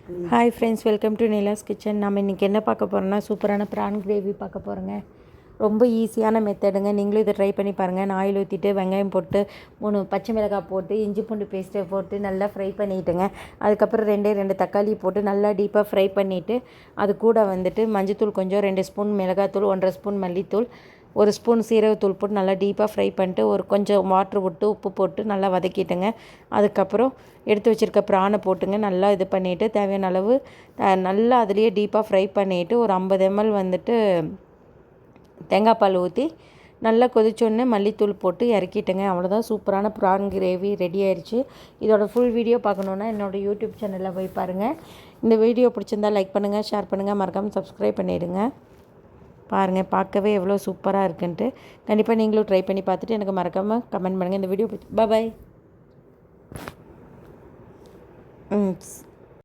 Hi friends, welcome to Nila's kitchen. நம்ம இன்றைக்கி என்ன பார்க்க போகிறோம்னா சூப்பரான ப்ரான் கிரேவி பார்க்க போகிறோங்க. ரொம்ப ஈஸியான மெத்தடுங்க. நீங்களும் இதை ட்ரை பண்ணி பாருங்கள். நான் ஆயில் ஊற்றிட்டு வெங்காயம் போட்டு 3 பச்சை மிளகாய் போட்டு இஞ்சி பூண்டு பேஸ்ட்டை போட்டு நல்லா ஃப்ரை பண்ணிவிட்டுங்க. அதுக்கப்புறம் 2 தக்காளி போட்டு நல்லா டீப்பாக ஃப்ரை பண்ணிவிட்டு அது கூட வந்துட்டு மஞ்சத்தூள் கொஞ்சம் 2 ஸ்பூன் மிளகாத்தூள் 1.5 ஸ்பூன் மல்லித்தூள் 1 ஸ்பூன் சீரகத்தூள் போட்டு நல்லா டீப்பாக ஃப்ரை பண்ணிட்டு ஒரு கொஞ்சம் வாட்ரு விட்டு உப்பு போட்டு நல்லா வதக்கிட்டுங்க. அதுக்கப்புறம் எடுத்து வச்சுருக்க ப்ரானை போட்டுங்க நல்லா இது பண்ணிவிட்டு தேவையான அளவு நல்லா அதுலேயே டீப்பாக ஃப்ரை பண்ணிவிட்டு ஒரு 50 ml வந்துட்டு தேங்காய் பால் ஊற்றி நல்லா கொதிச்சோடனே மல்லித்தூள் போட்டு இறக்கிட்டுங்க. அவ்வளோதான், சூப்பரான ப்ரான் கிரேவி ரெடி ஆயிடுச்சு. இதோட ஃபுல் வீடியோ பார்க்கணுன்னா என்னோடய யூடியூப் சேனலில் போய் பாருங்கள். இந்த வீடியோ பிடிச்சிருந்தால் லைக் பண்ணுங்கள், ஷேர் பண்ணுங்கள், மறக்காமல் சப்ஸ்கிரைப் பண்ணிவிடுங்க. பாருங்கள், பார்க்கவே எவ்வளோ சூப்பராக இருக்குன்ட்டு. கண்டிப்பாக நீங்களும் ட்ரை பண்ணி பார்த்துட்டு எனக்கு மறக்காமல் கமெண்ட் பண்ணுங்கள். இந்த வீடியோ பிடிச்சி பாய்.